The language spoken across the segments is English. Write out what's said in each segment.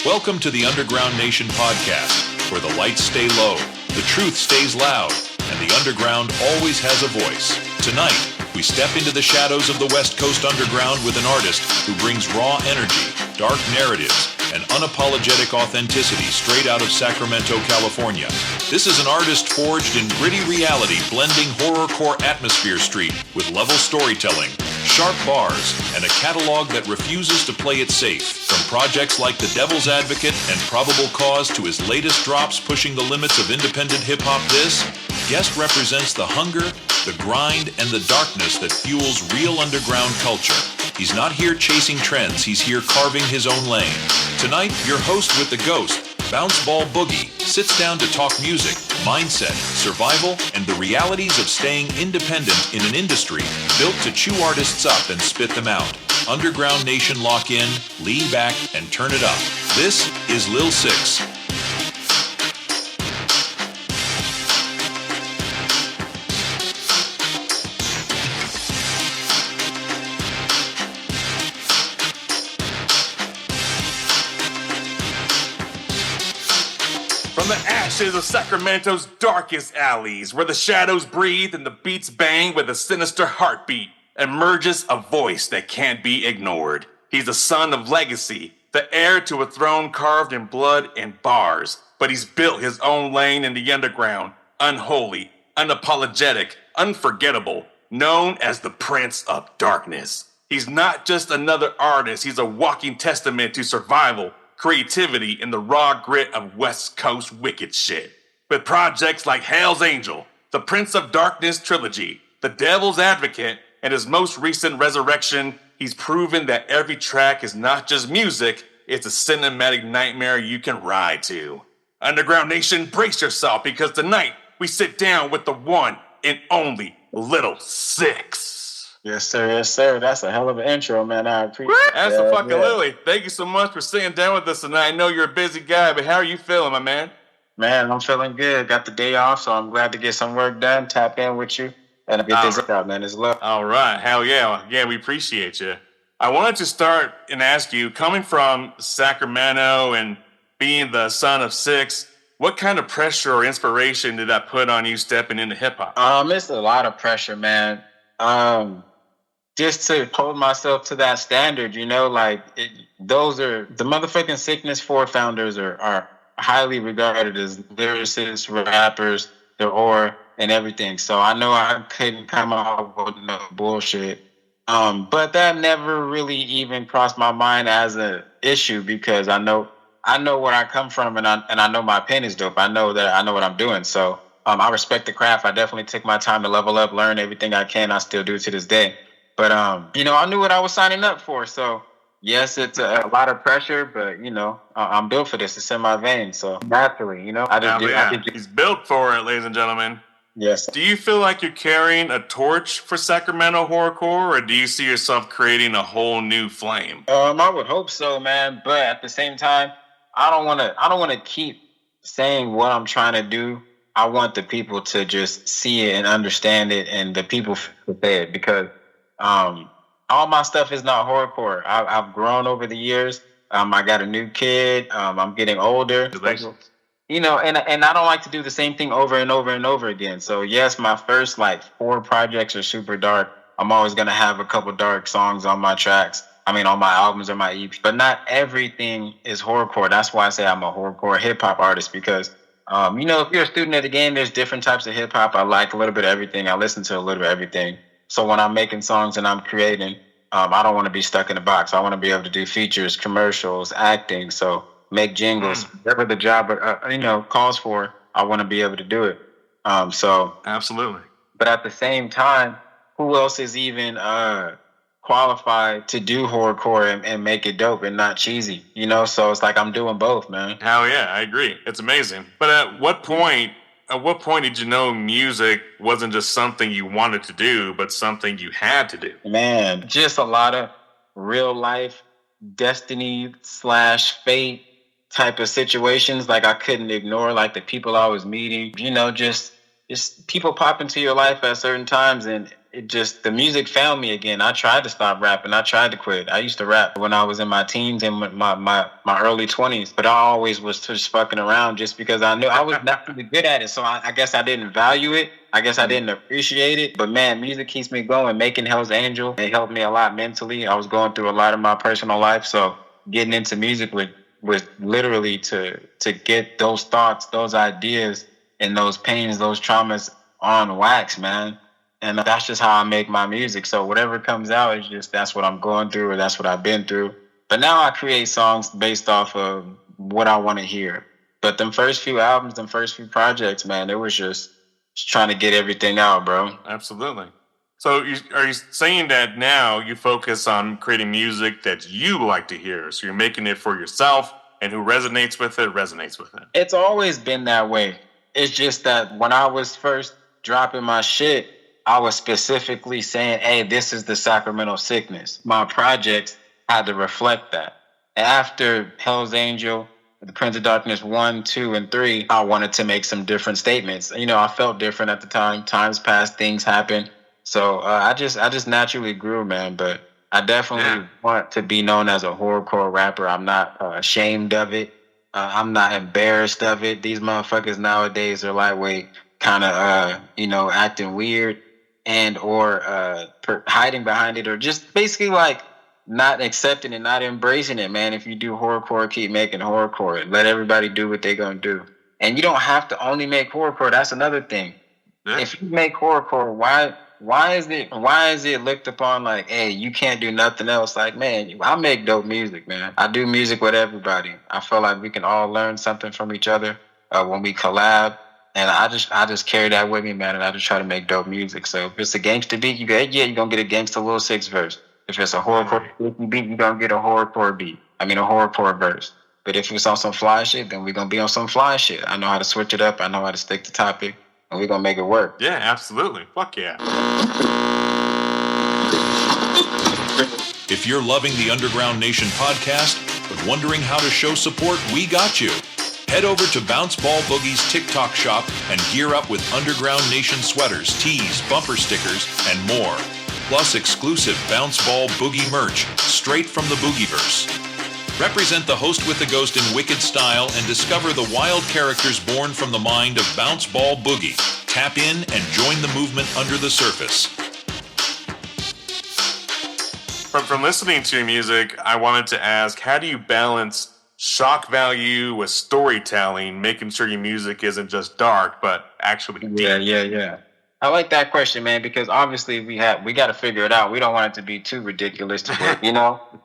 Welcome to the Underground Nation podcast, where the lights stay low, the truth stays loud, and the underground always has a voice. Tonight, we step into the shadows of the West Coast Underground with an artist who brings raw energy, dark narratives, and unapologetic authenticity straight out of Sacramento, California. This is an artist forged in gritty reality, blending horrorcore atmosphere street with level storytelling, sharp bars, and a catalog that refuses to play it safe. From projects like The Devil's Advocate and Probable Cause to his latest drops pushing the limits of independent hip-hop, this guest represents the hunger, the grind, and the darkness that fuels real underground culture. He's not here chasing trends, he's here carving his own lane. Tonight, your host with the ghost, Bounce Ball Boogie, sits down to talk music, mindset, survival, and the realities of staying independent in an industry built to chew artists up and spit them out. Underground Nation, lock in, lean back, and turn it up. This is Lil Sicx. From the ashes of Sacramento's darkest alleys, where the shadows breathe and the beats bang with a sinister heartbeat, emerges a voice that can't be ignored. He's the son of legacy, the heir to a throne carved in blood and bars, but he's built his own lane in the underground, unholy, unapologetic, unforgettable, known as the Prince of Darkness. He's not just another artist, he's a walking testament to survival, creativity, and the raw grit of West Coast wicked shit. With projects like Hell's Angel, the Prince of Darkness trilogy, The Devil's Advocate, and his most recent Resurrection, he's proven that every track is not just music, it's a cinematic nightmare you can ride to. Underground Nation, brace yourself, because tonight we sit down with the one and only Lil Sicx. Yes, sir. Yes, sir. That's a hell of an intro, man. I appreciate it. That's a fucking Lily. Thank you so much for sitting down with us tonight. I know you're a busy guy, but how are you feeling, my man? Man, I'm feeling good. Got the day off, so I'm glad to get some work done, tap in with you, and get this out, man. It's love. All right. Hell yeah. Yeah, we appreciate you. I wanted to start and ask you, coming from Sacramento and being the son of Sicx, what kind of pressure or inspiration did that put on you stepping into hip-hop? It's a lot of pressure, man. Just to hold myself to that standard, those are the motherfucking Sickness 4 founders are highly regarded as lyricists, rappers, their aura, and everything. So I know I couldn't come out with no bullshit. But that never really even crossed my mind as an issue because I know where I come from and I know my pen is dope. I know what I'm doing. So I respect the craft. I definitely took my time to level up, learn everything I can. I still do to this day. But, I knew what I was signing up for. So, yes, it's a lot of pressure, but, I'm built for this. It's in my veins. So, naturally, He's built for it, ladies and gentlemen. Yes. Do you feel like you're carrying a torch for Sacramento horrorcore, or do you see yourself creating a whole new flame? I would hope so, man. But at the same time, I don't want to keep saying what I'm trying to do. I want the people to just see it and understand it, and the people prepared because all my stuff is not horrorcore. I've grown over the years. I got a new kid. I'm getting older. And I don't like to do the same thing over and over and over again. So yes, my first 4 projects are super dark. I'm always gonna have a couple dark songs on my tracks. On my albums or my EPs. But not everything is horrorcore. That's why I say I'm a horrorcore hip hop artist because if you're a student of the game, there's different types of hip hop. I like a little bit of everything. I listen to a little bit of everything. So when I'm making songs and I'm creating, I don't want to be stuck in a box. I want to be able to do features, commercials, acting. So make jingles, whatever the job calls for. I want to be able to do it. Absolutely. But at the same time, who else is even qualified to do horrorcore and make it dope and not cheesy? So it's like I'm doing both, man. Hell yeah, I agree. It's amazing. But at what point did you know music wasn't just something you wanted to do, but something you had to do? Man, just a lot of real life destiny/fate type of situations. I couldn't ignore the people I was meeting, just people pop into your life at certain times. And it just, the music found me again. I tried to stop rapping. I tried to quit. I used to rap when I was in my teens and my early 20s, but I always was just fucking around just because I knew I was not really good at it. So I guess I didn't value it. I guess I didn't appreciate it. But man, music keeps me going. Making Hell's Angel, it helped me a lot mentally. I was going through a lot of my personal life. So getting into music was literally to get those thoughts, those ideas, and those pains, those traumas on wax, man. And that's just how I make my music. So whatever comes out is just, that's what I'm going through, or that's what I've been through. But now I create songs based off of what I want to hear. But them first few albums, them first few projects, man, it was just trying to get everything out, bro. Absolutely. So are you saying that now you focus on creating music that you like to hear? So you're making it for yourself, and who resonates with it, resonates with it. It's always been that way. It's just that when I was first dropping my shit, I was specifically saying, hey, this is the Sacramento sickness. My projects had to reflect that. After Hell's Angel, The Prince of Darkness 1, 2, and 3, I wanted to make some different statements. You know, I felt different at the time. Times passed, things happened. So I just naturally grew, man. But I definitely want to be known as a horrorcore rapper. I'm not ashamed of it. I'm not embarrassed of it. These motherfuckers nowadays are lightweight, kind of, acting weird and or hiding behind it, or just basically like not accepting it, not embracing it, man. If you do horrorcore, keep making horrorcore. Let everybody do what they're going to do. And you don't have to only make horrorcore. That's another thing. Yeah. If you make horrorcore, why is it looked upon like, hey, you can't do nothing else? Like, man, I make dope music, man. I do music with everybody. I feel like we can all learn something from each other when we collab. And I just carry that with me, man. And I just try to make dope music. So if it's a gangster beat, you're going to get a gangster Lil Sicx verse. If it's a horrorcore beat, you're going to get a horrorcore beat. I mean, a horrorcore verse. But if it's on some fly shit, then we're going to be on some fly shit. I know how to switch it up. I know how to stick to topic. And we're going to make it work. Yeah, absolutely. Fuck yeah. If you're loving the Underground Nation podcast, but wondering how to show support, we got you. Head over to Bounce Ball Boogie's TikTok shop and gear up with Underground Nation sweaters, tees, bumper stickers, and more. Plus exclusive Bounce Ball Boogie merch straight from the Boogieverse. Represent the host with the ghost in wicked style and discover the wild characters born from the mind of Bounce Ball Boogie. Tap in and join the movement under the surface. From listening to your music, I wanted to ask, how do you balance shock value with storytelling, making sure your music isn't just dark, but actually deep? Yeah. I like that question, man, because obviously we got to figure it out. We don't want it to be too ridiculous to where,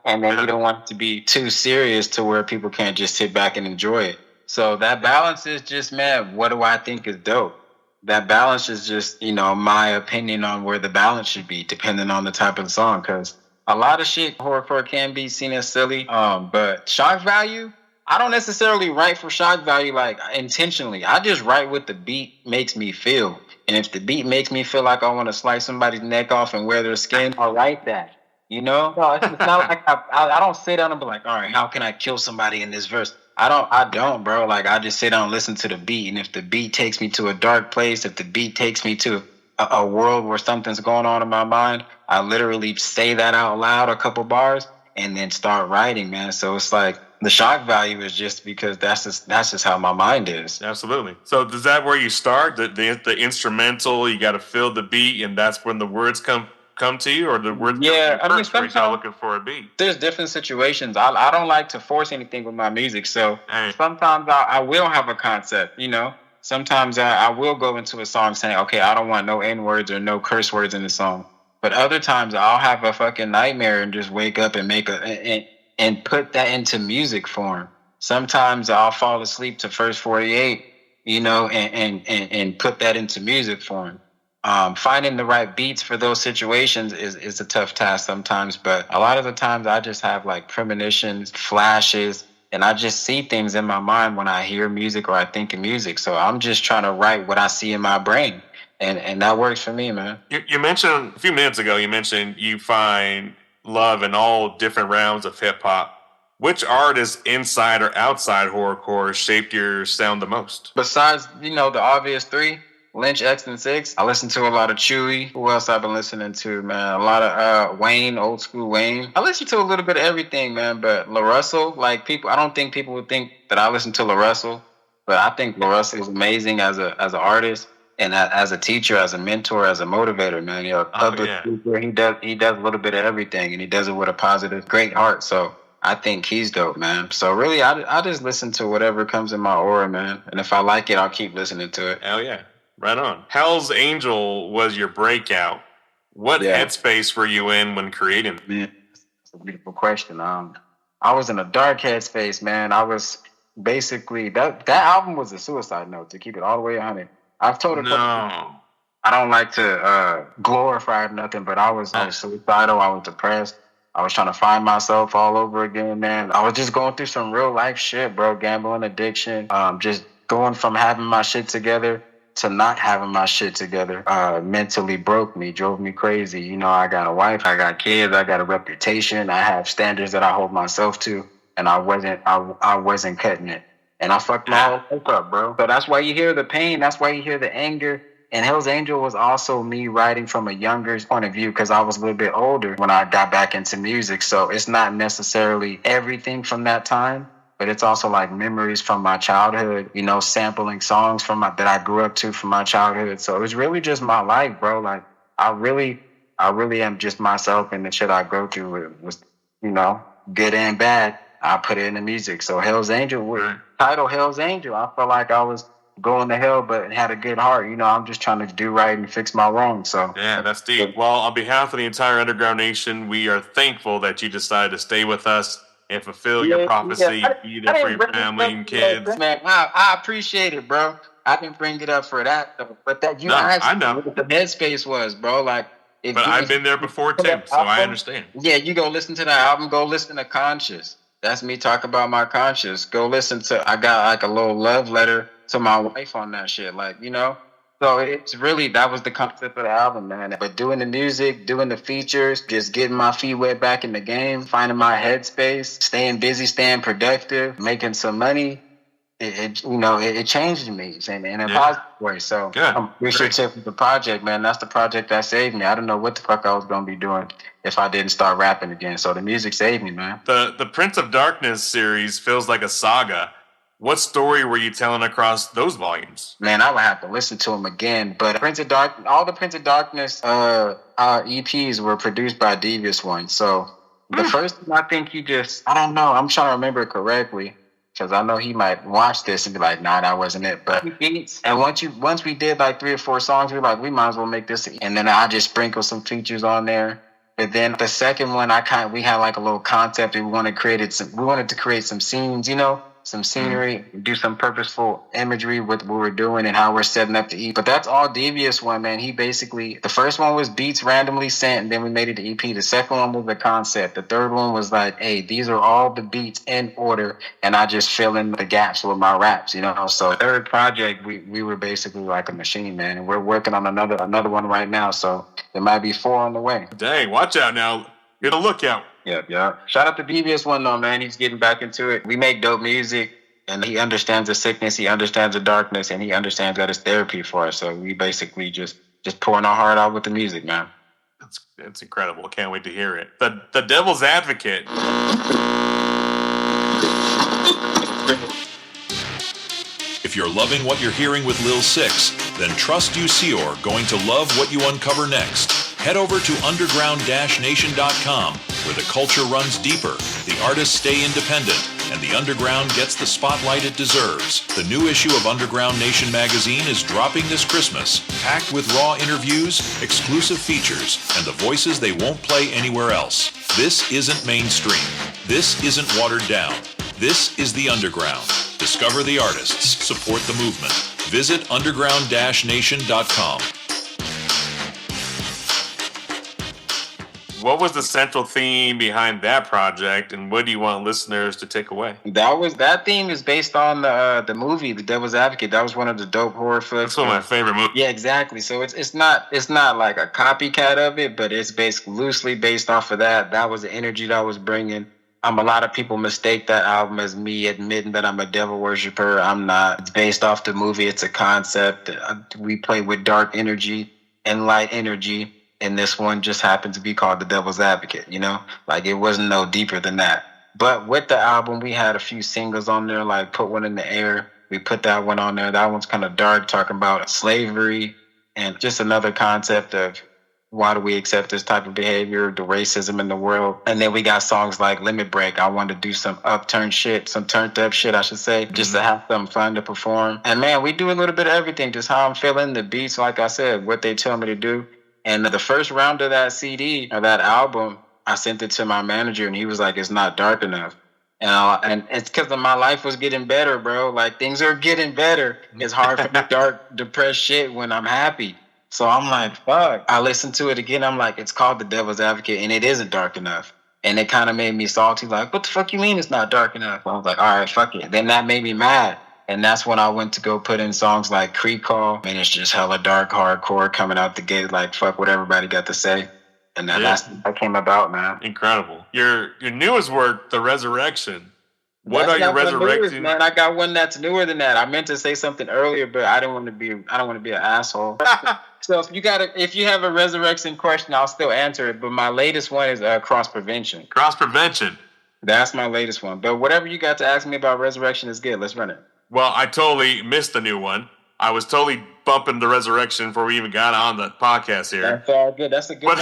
and then we don't want it to be too serious to where people can't just sit back and enjoy it. So that balance is just, man, what do I think is dope? That balance is just, my opinion on where the balance should be, depending on the type of song. Because a lot of shit, horrorcore can be seen as silly, but shock value, I don't necessarily write for shock value like intentionally. I just write what the beat makes me feel. And if the beat makes me feel like I want to slice somebody's neck off and wear their skin, I'll write that. No, it's not like I don't sit down and be like, all right, how can I kill somebody in this verse? I don't, bro. Like, I just sit down and listen to the beat. And if the beat takes me to a dark place, if the beat takes me to a world where something's going on in my mind, I literally say that out loud, a couple bars, and then start writing, man. So it's like, the shock value is just because that's just how my mind is. Absolutely. So is that where you start? The instrumental, you got to feel the beat, and that's when the words come to you, or the words come to you first, when you're looking for a beat? There's different situations. I don't like to force anything with my music, so sometimes I will have a concept, Sometimes I will go into a song saying, okay, I don't want no N-words or no curse words in the song. But other times I'll have a fucking nightmare and just wake up and and put that into music form. Sometimes I'll fall asleep to First 48, and put that into music form. Finding the right beats for those situations is a tough task sometimes, but a lot of the times I just have like premonitions, flashes, and I just see things in my mind when I hear music or I think of music. So I'm just trying to write what I see in my brain. And that works for me, man. You mentioned a few minutes ago, you find love in all different realms of hip-hop. Which artist inside or outside horrorcore shaped your sound the most? Besides, the obvious three, Lynch, X, and Six. I listen to a lot of Chewy. Who else I've been listening to, man? A lot of Wayne, old school Wayne. I listen to a little bit of everything, man. But La Russell, like people, I don't think people would think that I listen to La Russell, but I think La Russell is amazing as an artist and as a teacher, as a mentor, as a motivator, man. You know, public speaker. He does a little bit of everything, and he does it with a positive, great heart. So I think he's dope, man. So really, I just listen to whatever comes in my aura, man. And if I like it, I'll keep listening to it. Hell yeah. Right on. Hell's Angel was your breakout. What headspace were you in when creating? Man, that's a beautiful question. I was in a dark headspace, man. I was basically, that album was a suicide note, to keep it all the way 100. I've told it. I don't like to glorify nothing, but I was suicidal. I was depressed. I was trying to find myself all over again, man. I was just going through some real life shit, bro. Gambling addiction. Just going from having my shit together to not having my shit together. Mentally broke me, drove me crazy. You know, I got a wife, I got kids, I got a reputation. I have standards that I hold myself to, and I wasn't cutting it. And I fucked my whole life up, bro. So that's why you hear the pain. That's why you hear the anger. And Hell's Angel was also me writing from a younger point of view, because I was a little bit older when I got back into music. So it's not necessarily everything from that time, but it's also like memories from my childhood, you know, sampling songs that I grew up to from my childhood. So it was really just my life, bro. Like I really am just myself, and the shit I go through was, you know, good and bad. I put it in the music. So Hell's Angel, title Hell's Angel, I felt like I was going to hell, but had a good heart. You know, I'm just trying to do right and fix my wrongs. So yeah, that's deep. Well, on behalf of the entire Underground Nation, we are thankful that you decided to stay with us and fulfill your prophecy, be there for your family and kids. Man, I appreciate it, bro. I didn't bring it up for that, though. But that I know what the headspace was, bro. Like, but I've been there before too, so I understand. Yeah, you go listen to that album. Go listen to Conscious. That's me talking about my conscience. Go listen to. I got like a little love letter to my wife on that shit. Like, you know. So it's really, that was the concept of the album, man. But doing the music, doing the features, just getting my feet wet back in the game, finding my headspace, staying busy, staying productive, making some money. It changed me in a positive way. So I'm appreciative of the project, man. That's the project that saved me. I don't know what the fuck I was gonna be doing if I didn't start rapping again. So the music saved me, man. The Prince of Darkness series feels like a saga. What story were you telling across those volumes? Man, I would have to listen to them again. But all the Prince of Darkness EPs were produced by Devious One. So the first one, I think I don't know. I'm trying to remember it correctly, because I know he might watch this and be like, nah, that wasn't it. But and once we did like 3 or 4 songs, we were like, we might as well make this. And then I just sprinkled some features on there. But then the second one, we had like a little concept. We wanted to create some scenes, you know, some scenery, do some purposeful imagery with what we're doing and how we're setting up to eat. But that's all Devious One, man. He basically, the first one was beats randomly sent, and then we made it to EP. The second one was the concept. The third one was like, hey, these are all the beats in order, and I just fill in the gaps with my raps, you know? So the third project, we were basically like a machine, man. And we're working on another one right now, so there might be 4 on the way. Dang, watch out now. Get a lookout. Yeah. Shout out to Devious One, though, man. He's getting back into it. We make dope music, and he understands the sickness, he understands the darkness, and he understands that it's therapy for us. So we basically just pouring our heart out with the music, man. It's incredible. Can't wait to hear it. The Devil's Advocate. If you're loving what you're hearing with Lil Sicx, then trust you're going to love what you uncover next. Head over to underground-nation.com, where the culture runs deeper, the artists stay independent, and the underground gets the spotlight it deserves. The new issue of Underground Nation magazine is dropping this Christmas, packed with raw interviews, exclusive features, and the voices they won't play anywhere else. This isn't mainstream. This isn't watered down. This is the underground. Discover the artists. Support the movement. Visit underground-nation.com. What was the central theme behind that project, and what do you want listeners to take away? That theme is based on the movie The Devil's Advocate. That was one of the dope horror flicks. That's one of my favorite movies. Yeah, exactly. So it's not like a copycat of it, but it's basically loosely based off of that. That was the energy that I was bringing. A lot of people mistake that album as me admitting that I'm a devil worshiper. I'm not. It's based off the movie. It's a concept. We play with dark energy and light energy, and this one just happened to be called The Devil's Advocate, you know? Like, it wasn't no deeper than that. But with the album, we had a few singles on there, like Put One in the Air. We put that one on there. That one's kind of dark, talking about slavery and just another concept of why do we accept this type of behavior, the racism in the world. And then we got songs like Limit Break. I wanted to do some upturn shit, some turned up shit, I should say, just to have some fun to perform. And man, we do a little bit of everything, just how I'm feeling, the beats, like I said, what they tell me to do. And the first round of that CD or that album, I sent it to my manager and he was like, it's not dark enough. And it's because my life was getting better, bro. Like, things are getting better. It's hard for me to dark, depressed shit when I'm happy. So I'm like, fuck. I listened to it again. I'm like, it's called The Devil's Advocate, and it isn't dark enough. And it kind of made me salty. Like, what the fuck you mean it's not dark enough? I was like, all right, fuck it. Then that made me mad. And that's when I went to go put in songs like Creek Call. And it's just hella dark hardcore coming out the gate. Like, fuck what everybody got to say. And that's that came about, man. Incredible. Your newest work, The Resurrection. What are you resurrecting? Man, I got one that's newer than that. I meant to say something earlier, but I don't want to be an asshole. So if you have a resurrection question, I'll still answer it. But my latest one is cross prevention. Cross prevention. That's my latest one. But whatever you got to ask me about resurrection is good. Let's run it. Well, I totally missed the new one. I was totally bumping The Resurrection before we even got on the podcast here. That's all good. That's a good one.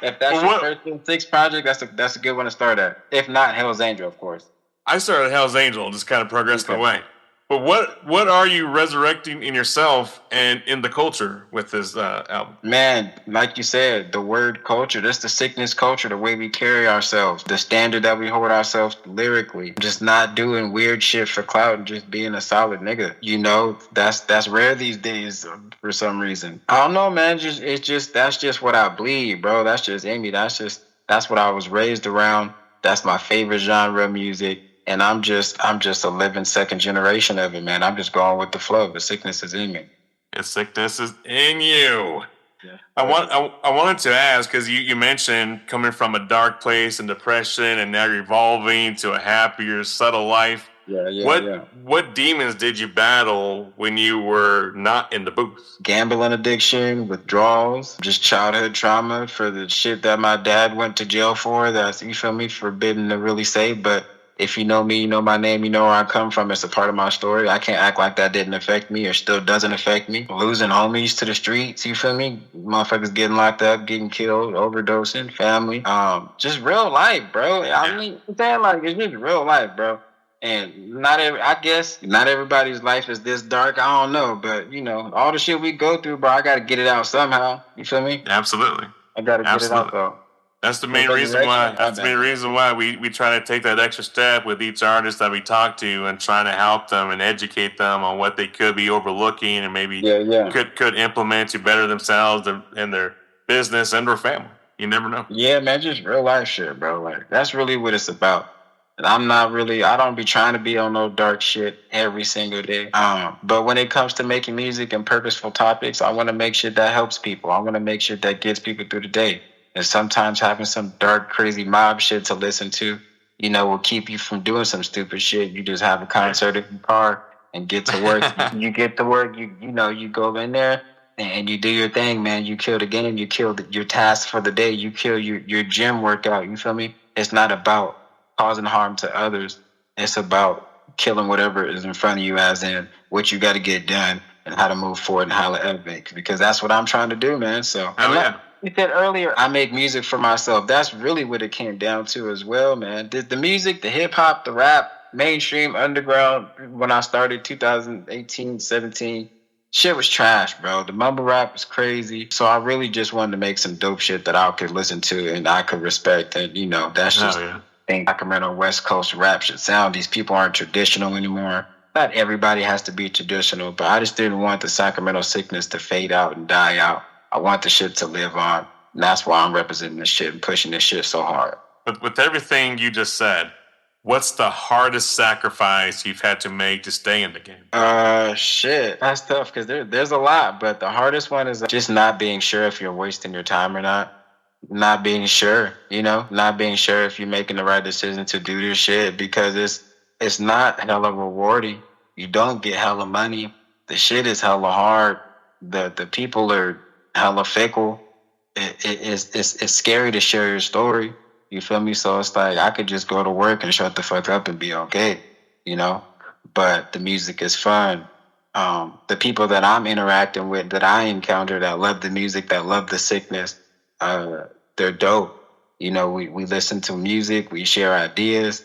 If that's your first Lil Sicx project, that's a good one to start at. If not, Hell's Angel, of course. I started Hell's Angel and just kind of progressed away. But what are you resurrecting in yourself and in the culture with this album? Man, like you said, the word culture, that's the sickness culture, the way we carry ourselves, the standard that we hold ourselves lyrically, just not doing weird shit for clout and just being a solid nigga. You know, that's rare these days for some reason. I don't know, man. That's just what I bleed, bro. That's just Amy. That's what I was raised around. That's my favorite genre of music. And I'm just a living second generation of it, man. I'm just going with the flow. The sickness is in me. The sickness is in you. Yeah. I wanted to ask, because you mentioned coming from a dark place and depression, and now you're evolving to a happier, subtle life. What demons did you battle when you were not in the booth? Gambling addiction, withdrawals, just childhood trauma for the shit that my dad went to jail for. That's, you feel me, forbidden to really say, but if you know me, you know my name, you know where I come from. It's a part of my story. I can't act like that didn't affect me or still doesn't affect me. Losing homies to the streets, you feel me? Motherfuckers getting locked up, getting killed, overdosing, family. Just real life, bro. I mean, it's just real life, bro. And I guess not everybody's life is this dark. I don't know, but you know, all the shit we go through, bro, I gotta get it out somehow. You feel me? Absolutely. I gotta get it out though. That's the main reason why. That's the main reason why we try to take that extra step with each artist that we talk to and trying to help them and educate them on what they could be overlooking and maybe could implement to better themselves and their business and their family. You never know. Yeah, man, just real life shit, bro. Like, that's really what it's about. And I don't be trying to be on no dark shit every single day. But when it comes to making music and purposeful topics, I want to make shit that helps people. I want to make shit that gets people through the day. And sometimes having some dark, crazy mob shit to listen to, you know, will keep you from doing some stupid shit. You just have a concert in your car and get to work. You get to work, you go in there and you do your thing, man. You kill the game, you kill your task for the day, you kill your gym workout, you feel me? It's not about causing harm to others. It's about killing whatever is in front of you, as in what you got to get done and how to move forward and how to elevate. Because that's what I'm trying to do, man. So you said earlier, I make music for myself. That's really what it came down to as well, man. The music, the hip hop, the rap, mainstream, underground, when I started 2018, 17, shit was trash, bro. The mumble rap was crazy. So I really just wanted to make some dope shit that I could listen to and I could respect. And, you know, that's just the thing Sacramento West Coast rap should sound. These people aren't traditional anymore. Not everybody has to be traditional, but I just didn't want the Sacramento sickness to fade out and die out. I want the shit to live on. And that's why I'm representing this shit and pushing this shit so hard. But with everything you just said, what's the hardest sacrifice you've had to make to stay in the game? Shit. That's tough because there's a lot. But the hardest one is just not being sure if you're wasting your time or not. not being sure, not being sure if you're making the right decision to do this shit, because it's not hella rewarding. You don't get hella money. The shit is hella hard. The people are hella fickle. It's scary to share your story. You feel me? So it's like I could just go to work and shut the fuck up and be okay, But the music is fun. The people that I'm interacting with, that I encounter, that love the music, that love the sickness, they're dope. We listen to music, we share ideas.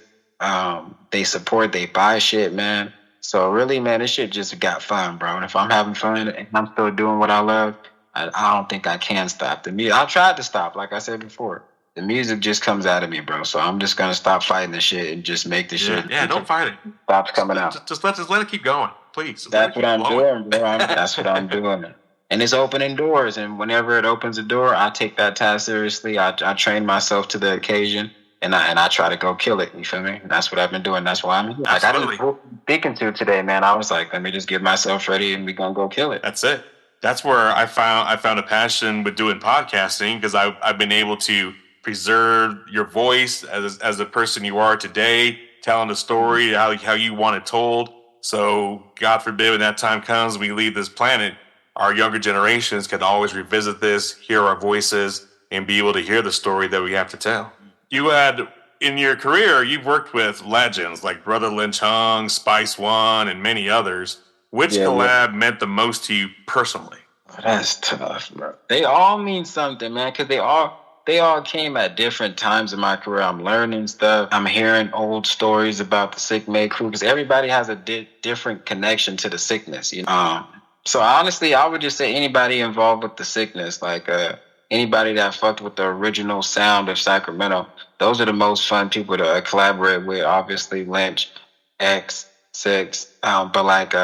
They support, they buy shit, man. So really, man, this shit just got fun, bro. And if I'm having fun and I'm still doing what I love, I don't think I can stop the music. I tried to stop, like I said before. The music just comes out of me, bro. So I'm just gonna stop fighting the shit and just make the shit. Yeah, don't fight it. Stops coming out. Just let it keep going, please. That's what I'm doing, bro. That's what I'm doing. And it's opening doors. And whenever it opens a door, I take that task seriously. I train myself to the occasion, and I try to go kill it. You feel me? That's what I've been doing. That's why I'm here. Like, I didn't speaking to today, man. I was like, let me just get myself ready, and we gonna go kill it. That's it. That's where I found a passion with doing podcasting, because I've been able to preserve your voice as the person you are today, telling the story how you want it told. So God forbid, when that time comes, we leave this planet, our younger generations can always revisit this, hear our voices, and be able to hear the story that we have to tell. You had, in your career, you've worked with legends like Brother Lynch Hung, Spice One, and many others. Which collab meant the most to you personally? That's tough, bro. They all mean something, man, because they all came at different times in my career. I'm learning stuff. I'm hearing old stories about the Sick Made crew, because everybody has a different connection to the sickness, So honestly, I would just say anybody involved with the sickness, like anybody that fucked with the original sound of Sacramento, those are the most fun people to collaborate with. Obviously, Lynch, X, Sicx, but like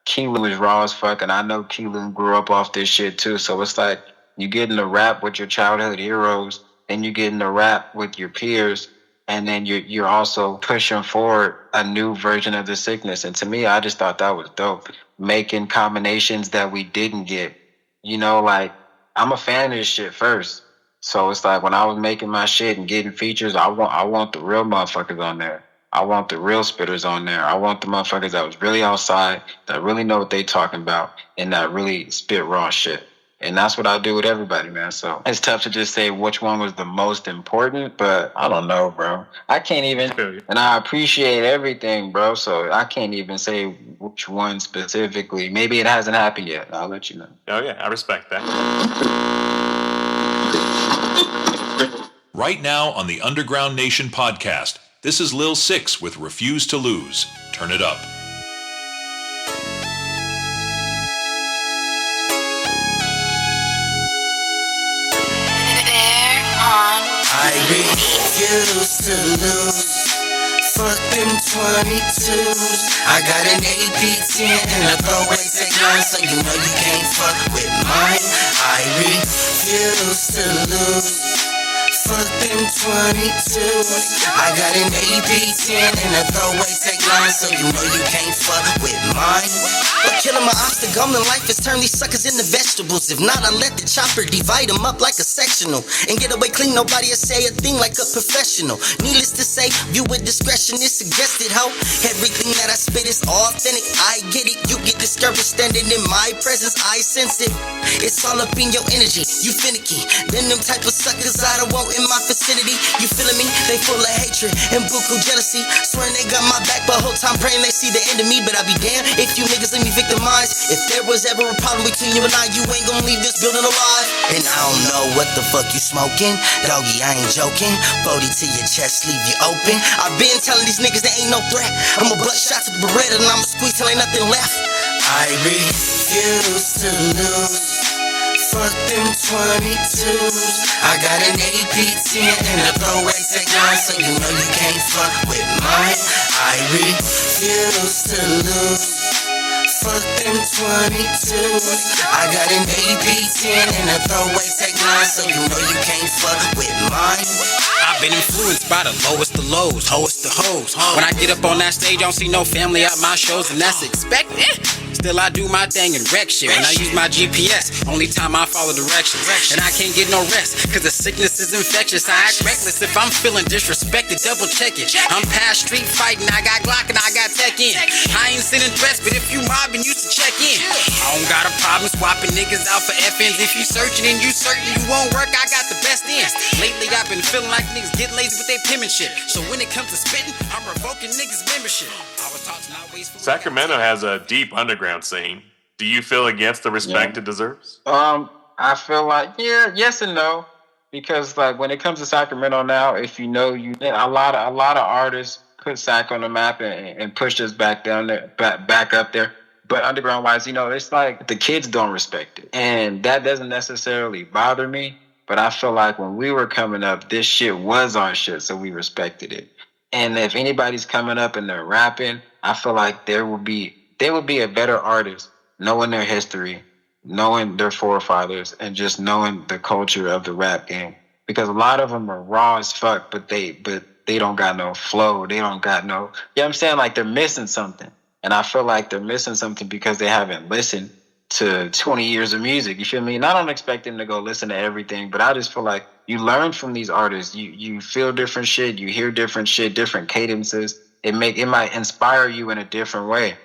Keelan was raw as fuck, and I know Keelan grew up off this shit too. So it's like you get in the rap with your childhood heroes, and you get in the rap with your peers, and then you're also pushing forward a new version of the sickness. And to me, I just thought that was dope. Making combinations that we didn't get. Like, I'm a fan of this shit first. So it's like when I was making my shit and getting features, I want the real motherfuckers on there. I want the real spitters on there. I want the motherfuckers that was really outside, that really know what they talking about, and that really spit raw shit. And that's what I do with everybody, man. So it's tough to just say which one was the most important, but I don't know, bro. I can't even, and I appreciate everything, bro. So I can't even say which one specifically. Maybe it hasn't happened yet. I'll let you know. Oh, yeah, I respect that. Right now on the Underground Nation podcast, this is Lil Sicx with Refuse to Lose. Turn it up. I refuse to lose. Fuck them 22s. I got an AP10 and a throwaway tech line, so you know you can't fuck with mine. I refuse to lose. Fuck them 22s. I got an AP10 and a throwaway tech line, so you know you can't fuck with mine. But killing my obstacle in life is turn these suckers into vegetables. If not, I let the chopper divide them up like a sectional and get away clean. Nobody will say a thing like a professional. Needless to say, view with discretion is suggested, ho. Everything that I spit is authentic. I get it. You get discouraged standing in my presence. I sense it. It's all up in your energy. You finicky. Then them type of suckers I don't want in my vicinity. You feeling me? They full of hatred and buku jealousy. Swearing they got my back, but whole time praying they see the end of me. But I be damned if you niggas let me victimized. If there was ever a problem between you and I, you ain't gonna leave this building alive. And I don't know what the fuck you smoking, doggy, I ain't joking. 40 to your chest, leave you open. I've been telling these niggas there ain't no threat. I'ma butt shots with the Beretta and I'ma squeeze till ain't nothing left. I refuse to lose. Fuck them 22s. I got an AP10 and a throwaway tech line, so you know you can't fuck with mine. I refuse to lose. Fuck them 22s. I got an AP10 and a throwaway tech line, so you know you can't fuck with mine. I've been influenced by the lowest of lows, hoest to hoes. When I get up on that stage, I don't see no family at my shows, and that's expected. still I do my thing and wreck shit. When I use my GPS, only time I follow directions. And I can't get no rest, cause the sickness is infectious. I act reckless if I'm feeling disrespected, double check it. I'm past street fighting, I got Glock and I got tech in. I ain't sending threats, but if you mobbing, you should check in. I don't got a problem swapping niggas out for FNs. If you searching and you certain you won't work, I got the best ends. Lately I've been feeling like niggas get lazy with their penmanship. So when it comes to spitting, I'm revoking niggas' membership. I was taught to not waste food. Sacramento has a deep underground scene. Do you feel it gets the respect it deserves? I feel like, yes and no. Because like when it comes to Sacramento now, if you know, a lot of artists put Sac on the map and pushed us back down there, back up there. But underground wise, it's like the kids don't respect it. And that doesn't necessarily bother me. But I feel like when we were coming up, this shit was our shit, so we respected it. And if anybody's coming up and they're rapping, I feel like they would be a better artist knowing their history, knowing their forefathers, and just knowing the culture of the rap game. Because a lot of them are raw as fuck, but they don't got no flow. They don't got no, I'm saying? Like they're missing something. And I feel like they're missing something because they haven't listened to 20 years of music. You feel me? And I don't expect them to go listen to everything, but I just feel like you learn from these artists. You feel different shit. You hear different shit, different cadences. It might inspire you in a different way.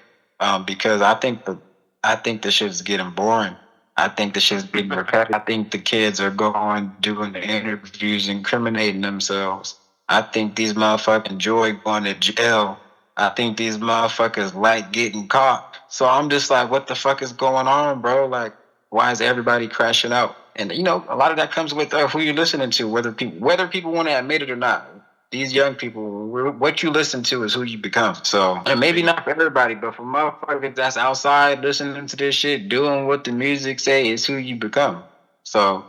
Because I think the shit's getting boring. I think the shit's getting repetitive. I think the kids are going doing the interviews, incriminating themselves. I think these motherfuckers enjoy going to jail. I think these motherfuckers like getting caught. So I'm just like, what the fuck is going on, bro? Like, why is everybody crashing out? And a lot of that comes with who you're listening to, whether people want to admit it or not. These young people, what you listen to is who you become. So, and maybe not for everybody, but for motherfuckers that's outside listening to this shit, doing what the music say is who you become. So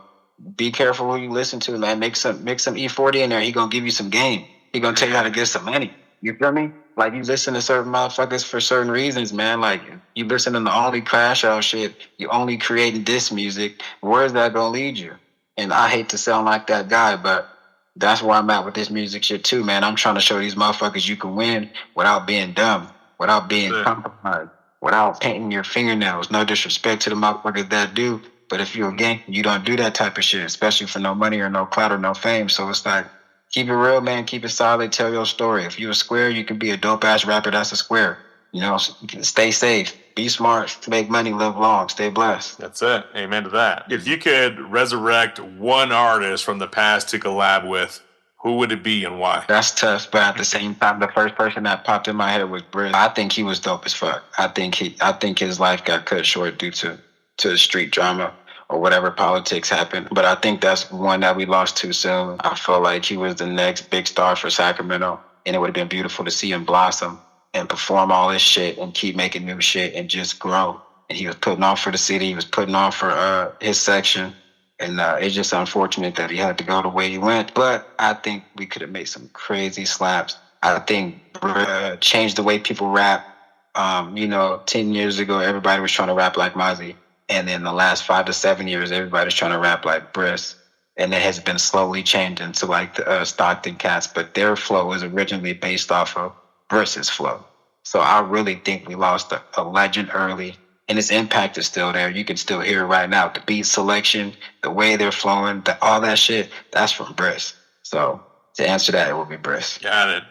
be careful who you listen to, man. Make some E40 in there. He gonna give you some game. He gonna tell you how to get some money. You feel me? Like you listen to certain motherfuckers for certain reasons, man. Like you listening to only crash out shit. You only creating diss music. Where's that gonna lead you? And I hate to sound like that guy, but that's where I'm at with this music shit too, man. I'm trying to show these motherfuckers you can win without being dumb, without being compromised, without painting your fingernails. No disrespect to the motherfuckers that do, but if you're a gang, you don't do that type of shit, especially for no money or no clout or no fame. So it's like, keep it real, man. Keep it solid. Tell your story. If you're a square, you can be a dope-ass rapper. That's a square. Stay safe. Be smart. Make money. Live long. Stay blessed. That's it. Amen to that. If you could resurrect one artist from the past to collab with, who would it be and why? That's tough, but at the same time, the first person that popped in my head was Briz. I think he was dope as fuck. I think his life got cut short due to street drama or whatever politics happened. But I think that's one that we lost too soon. I feel like he was the next big star for Sacramento, and it would have been beautiful to see him blossom and perform all this shit and keep making new shit and just grow. And he was putting on for the city. He was putting on for his section. And it's just unfortunate that he had to go the way he went. But I think we could have made some crazy slaps. I think changed the way people rap. 10 years ago, everybody was trying to rap like Mozzie. And in the last 5 to 7 years, everybody's trying to rap like Briz. And it has been slowly changing to like the Stockton cats. But their flow was originally based off of Briz's flow. So I really think we lost a legend early. And his impact is still there. You can still hear it right now. The beat selection, the way they're flowing, all that shit, that's from Briz. So to answer that, it will be Briz. Got it.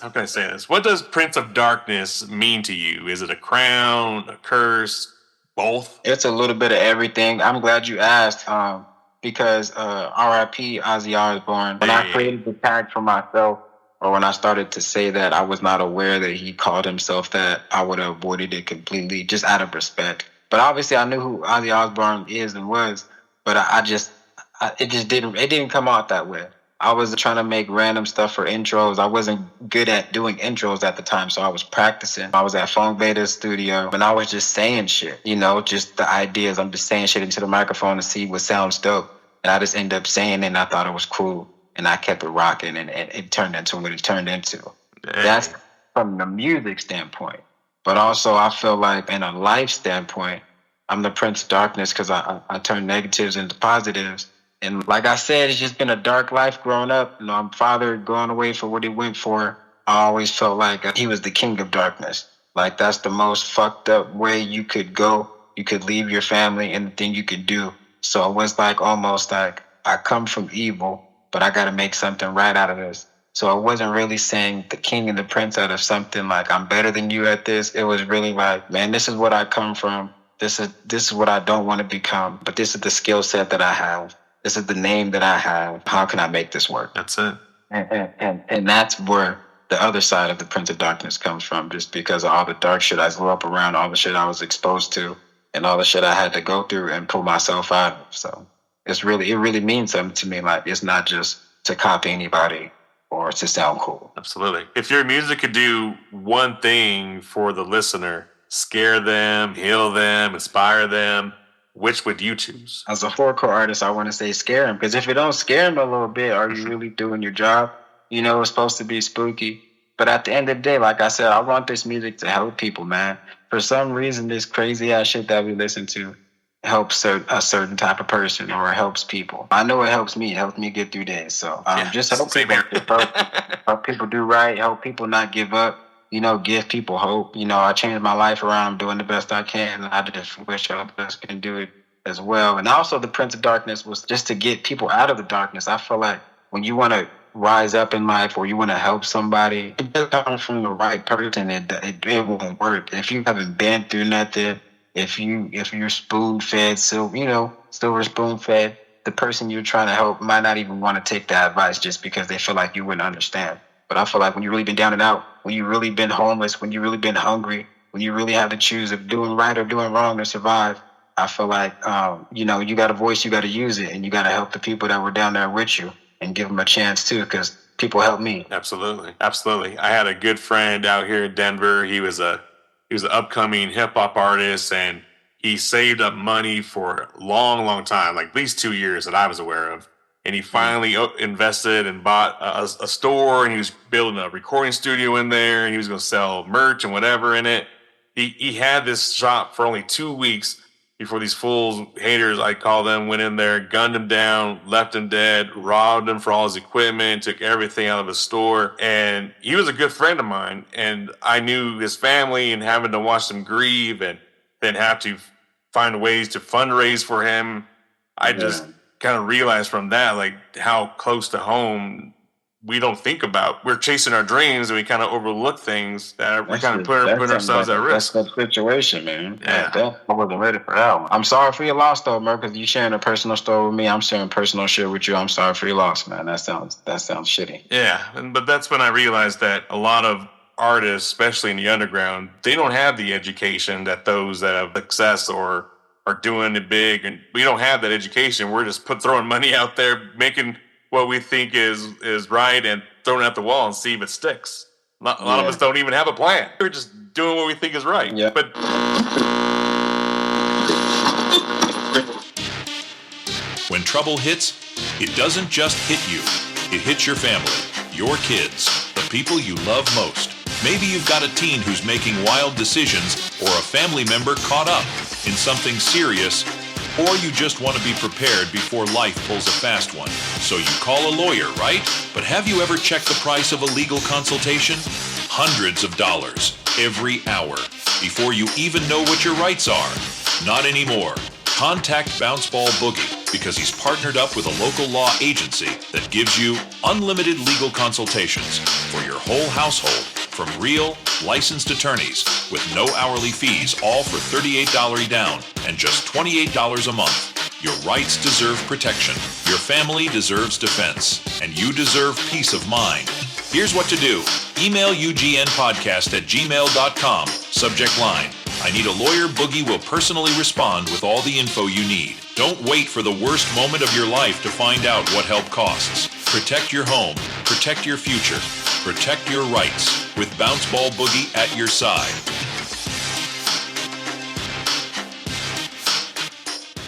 How can I say this? What does Prince of Darkness mean to you? Is it a crown, a curse, both? It's a little bit of everything. I'm glad you asked because R.I.P. Ozzy Osbourne. When I created the tag for myself, or when I started to say that, I was not aware that he called himself that. I would have avoided it completely, just out of respect. But obviously, I knew who Ozzy Osbourne is and was. But it didn't come out that way. I was trying to make random stuff for intros. I wasn't good at doing intros at the time, so I was practicing. I was at Funk Beta's studio, and I was just saying shit. Just the ideas. I'm just saying shit into the microphone to see what sounds dope. And I just ended up saying it, and I thought it was cool. And I kept it rocking, and it turned into what it turned into. Dang. That's from the music standpoint. But also, I feel like in a life standpoint, I'm the Prince of Darkness because I turn negatives into positives. And like I said, it's just been a dark life growing up. My father going away for what he went for. I always felt like he was the king of darkness. Like, that's the most fucked up way you could go. You could leave your family and the thing you could do. So it was like almost like I come from evil, but I got to make something right out of this. So it wasn't really saying the king and the prince out of something like I'm better than you at this. It was really like, man, this is what I come from. This is what I don't want to become, but this is the skill set that I have. This is the name that I have. How can I make this work? That's it. And that's where the other side of the Prince of Darkness comes from, just because of all the dark shit I grew up around, all the shit I was exposed to, and all the shit I had to go through and pull myself out of. So it really means something to me. Like, it's not just to copy anybody or to sound cool. Absolutely. If your music could do one thing for the listener, scare them, heal them, inspire them, which would you choose? As a horrorcore artist, I want to say scare them, because if you don't scare them a little bit, are you really doing your job? You know, it's supposed to be spooky. But at the end of the day, like I said, I want this music to help people, man. For some reason, this crazy ass shit that we listen to helps a certain type of person, or it helps people. I know it helps me. It helps me get through days. So just help people, help people do right, help people not give up, you know, give people hope. You know, I changed my life around. I'm doing the best I can. And I just wish others can do it as well. And also the Prince of Darkness was just to get people out of the darkness. I feel like when you want to rise up in life or you want to help somebody, it doesn't come from the right person. It won't work. If you haven't been through nothing, if you're spoon fed, so you know, silver spoon fed, the person you're trying to help might not even want to take that advice just because they feel like you wouldn't understand. But I feel like when you really been down and out, when you really been homeless, when you really been hungry, when you really have to choose of doing right or doing wrong to survive, I feel like you know, you got a voice, you got to use it, and you got to help the people that were down there with you and give them a chance too, because people helped me. Absolutely. I had a good friend out here in Denver. He was an upcoming hip hop artist, and he saved up money for a long time, like at least 2 years that I was aware of. And he finally invested and bought a store, and he was building a recording studio in there, and he was going to sell merch and whatever in it. He had this shop for only 2 weeks before these fools, haters, I call them, went in there, gunned him down, left him dead, robbed him for all his equipment, took everything out of his store. And he was a good friend of mine, and I knew his family, and having to watch them grieve and then have to find ways to fundraise for him. I just kind of realized from that, like, how close to home we don't think about. We're chasing our dreams, and we kind of overlook things that we're kind of putting ourselves at risk. That's the situation, man. Yeah. I wasn't ready for that one. I'm sorry for your loss, though, bro, because you sharing a personal story with me. I'm sharing personal shit with you. I'm sorry for your loss, man. That sounds shitty. Yeah, but that's when I realized that a lot of artists, especially in the underground, they don't have the education that those that have success or are doing it big, and we don't have that education. We're just throwing money out there, making what we think is right, and throwing it at the wall and see if it sticks. A lot of us don't even have a plan. We're just doing what we think is right. Yeah. But when trouble hits, it doesn't just hit you. It hits your family, your kids, the people you love most. Maybe you've got a teen who's making wild decisions, or a family member caught up in something serious, or you just want to be prepared before life pulls a fast one. So you call a lawyer, right? But have you ever checked the price of a legal consultation? Hundreds of dollars every hour before you even know what your rights are. Not anymore. Contact Bounce Ball Boogie, because he's partnered up with a local law agency that gives you unlimited legal consultations for your whole household, from real, licensed attorneys with no hourly fees, all for $38 down and just $28 a month. Your rights deserve protection. Your family deserves defense. And you deserve peace of mind. Here's what to do. Email ugnpodcast@gmail.com. Subject line: I need a lawyer. Boogie will personally respond with all the info you need. Don't wait for the worst moment of your life to find out what help costs. Protect your home. Protect your future. Protect your rights with Bounce Ball Boogie at your side.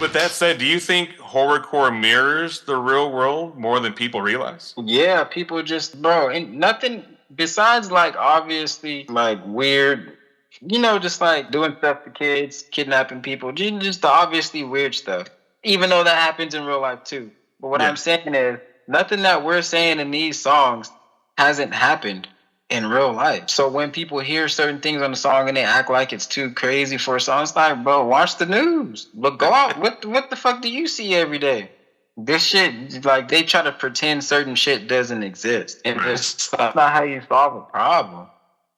with that said, do you think horrorcore mirrors the real world more than people realize? Yeah, people just, bro, and nothing besides, like, obviously, like, weird, you know, just like doing stuff to kids, kidnapping people, just the obviously weird stuff, even though that happens in real life too. But what I'm saying is, nothing that we're saying in these songs hasn't happened in real life. So when people hear certain things on the song and they act like it's too crazy for a song, it's like, bro, watch the news. But go out. What the fuck do you see every day? This shit, like, they try to pretend certain shit doesn't exist. And it's not how you solve a problem.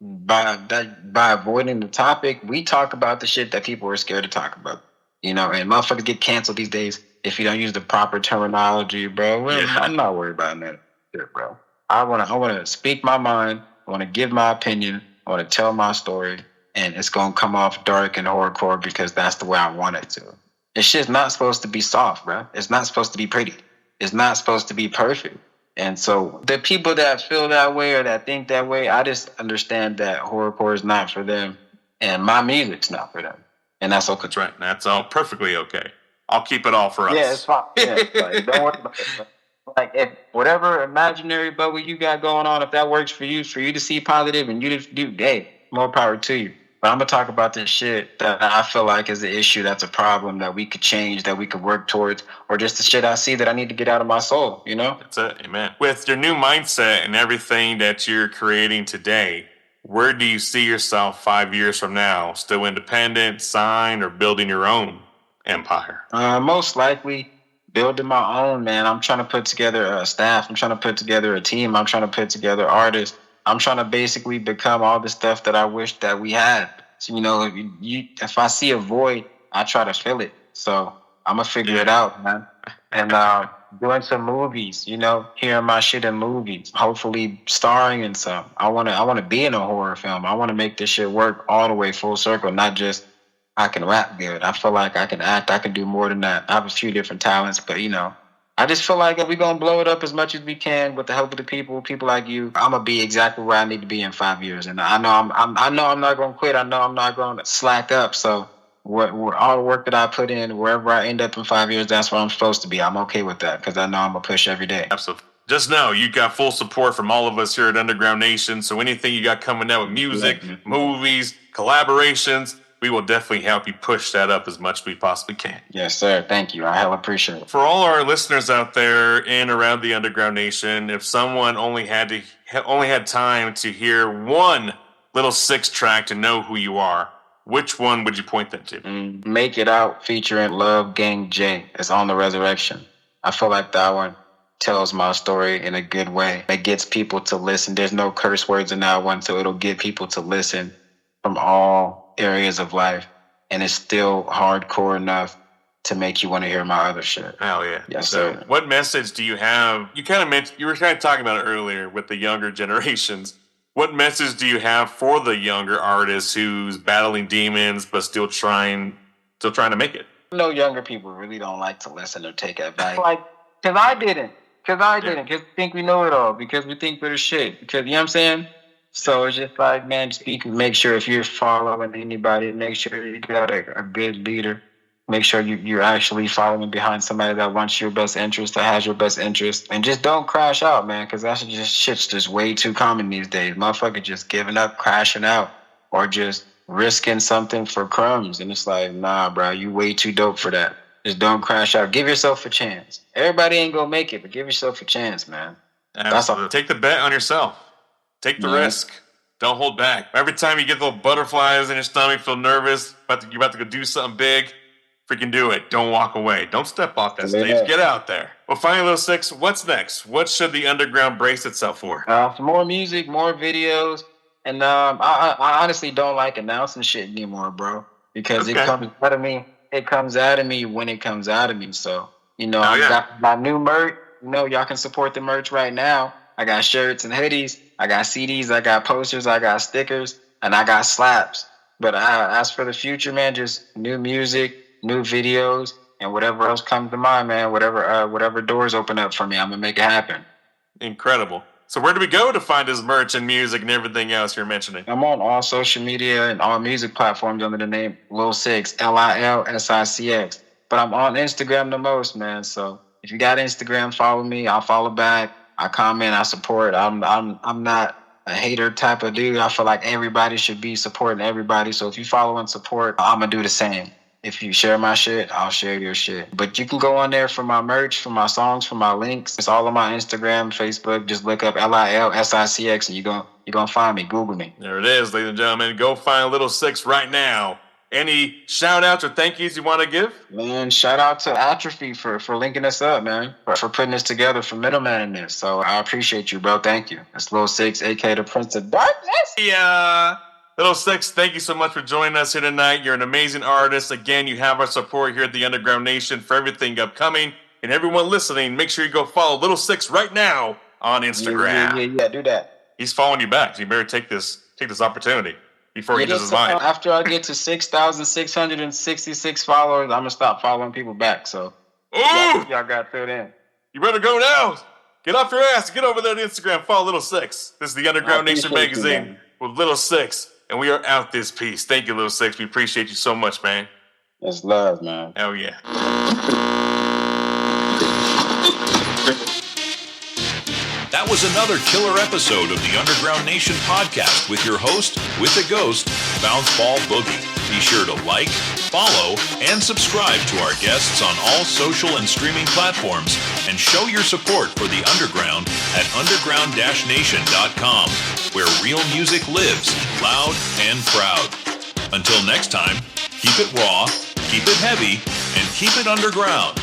By avoiding the topic, we talk about the shit that people are scared to talk about. And motherfuckers get canceled these days if you don't use the proper terminology, bro. Well, I'm not worried about that shit, bro. I wanna speak my mind. I wanna give my opinion. I wanna tell my story, and it's gonna come off dark and horrorcore because that's the way I want it to. This shit's not supposed to be soft, bro. It's not supposed to be pretty. It's not supposed to be perfect. And so the people that feel that way or that think that way, I just understand that horrorcore is not for them, and my music's not for them, and that's okay. That's right. That's all perfectly okay. I'll keep it all for us. Yeah, it's fine. Yeah, like, don't worry about it. Like, if whatever imaginary bubble you got going on, if that works for you to see positive and you to do, hey, more power to you. But I'm going to talk about this shit that I feel like is an issue, that's a problem that we could change, that we could work towards, or just the shit I see that I need to get out of my soul, That's it, amen. With your new mindset and everything that you're creating today, where do you see yourself 5 years from now? Still independent, signed, or building your own empire? Most likely building my own, man. I'm trying to put together a staff. I'm trying to put together a team. I'm trying to put together artists. I'm trying to basically become all the stuff that I wish that we had. So, if I see a void, I try to fill it. So I'm going to figure it out, man. And doing some movies, hearing my shit in movies, hopefully starring in some. I want to be in a horror film. I want to make this shit work all the way full circle, not just I can rap good. I feel like I can act. I can do more than that. I have a few different talents, but I just feel like if we're going to blow it up as much as we can with the help of the people like you, I'm going to be exactly where I need to be in 5 years. And I know I'm not going to quit. I know I'm not going to slack up. So all the work that I put in, wherever I end up in 5 years, that's where I'm supposed to be. I'm okay with that because I know I'm going to push every day. Absolutely. Just know you got full support from all of us here at Underground Nation. So anything you got coming out with music, movies, collaborations, we will definitely help you push that up as much as we possibly can. Yes, sir. Thank you. I hella appreciate it. For all our listeners out there in around the Underground Nation, if someone only had time to hear one Lil Sicx track to know who you are, which one would you point them to? Make It Out featuring Love Gang J. It's on the Resurrection. I feel like that one tells my story in a good way. It gets people to listen. There's no curse words in that one, so it'll get people to listen from all areas of life, and it's still hardcore enough to make you want to hear my other shit. Hell yeah. Yes, so sir. What message do you have? You were kind of talking about it earlier with the younger generations. What message do you have for the younger artists who's battling demons but still trying to make it? No, younger people really don't like to listen or take advice. Because I didn't. Because we think we know it all. Because we think we're the shit. Because, you know what I'm saying? So it's just like, man, just make sure if you're following anybody, make sure you got a good leader. Make sure you're actually following behind somebody that wants your best interest, that has your best interest. And just don't crash out, man, because shit's just way too common these days. Motherfucker just giving up, crashing out, or just risking something for crumbs. And it's like, nah, bro, you way too dope for that. Just don't crash out. Give yourself a chance. Everybody ain't gonna make it, but give yourself a chance, man. That's all. Take the bet on yourself. Take the risk. Don't hold back. Every time you get little butterflies in your stomach, feel nervous, you're about to go do something big, freaking do it. Don't walk away. Don't step off that stage. Get out there. Well, finally, Lil Sicx, what's next? What should the underground brace itself for? For more music, more videos, and I honestly don't like announcing shit anymore, bro, because it comes out of me. It comes out of me when it comes out of me. So, I got my new merch. Y'all can support the merch right now. I got shirts and hoodies. I got CDs. I got posters. I got stickers. And I got slaps. But as for the future, man, just new music, new videos, and whatever else comes to mind, man. Whatever doors open up for me, I'm going to make it happen. Incredible. So where do we go to find his merch and music and everything else you're mentioning? I'm on all social media and all music platforms under the name Lil Sicx, LILSICX. But I'm on Instagram the most, man. So if you got Instagram, follow me. I'll follow back. I comment, I support. I'm not a hater type of dude. I feel like everybody should be supporting everybody. So if you follow and support, I'm gonna do the same. If you share my shit, I'll share your shit. But you can go on there for my merch, for my songs, for my links. It's all on my Instagram, Facebook. Just look up LilSicx and you're gonna find me. Google me. There it is, ladies and gentlemen. Go find Lil Sicx right now. Any shout outs or thank yous you want to give? Man, shout out to Atrophy for linking us up, man. For putting this together, for middleman this. So I appreciate you, bro. Thank you. That's Lil Sicx, aka the Prince of Darkness. Yeah. Lil Sicx, thank you so much for joining us here tonight. You're an amazing artist. Again, you have our support here at the Underground Nation for everything upcoming. And everyone listening, make sure you go follow Lil Sicx right now on Instagram. Yeah, do that. He's following you back, so you better take this opportunity before he does his mind. After I get to 6,666 followers, I'm gonna stop following people back. So y'all got through then. You better go now. Get off your ass. Get over there to Instagram. Follow Lil Sicx. This is the Underground Nation magazine with Lil Sicx. And we are out this piece. Thank you, Lil Sicx. We appreciate you so much, man. It's love, man. Hell yeah. That was another killer episode of the Underground Nation podcast with your host, with the ghost, Bounce Ball Boogie. Be sure to like, follow, and subscribe to our guests on all social and streaming platforms, and show your support for the Underground at underground-nation.com, where real music lives, loud and proud. Until next time, keep it raw, keep it heavy, and keep it underground.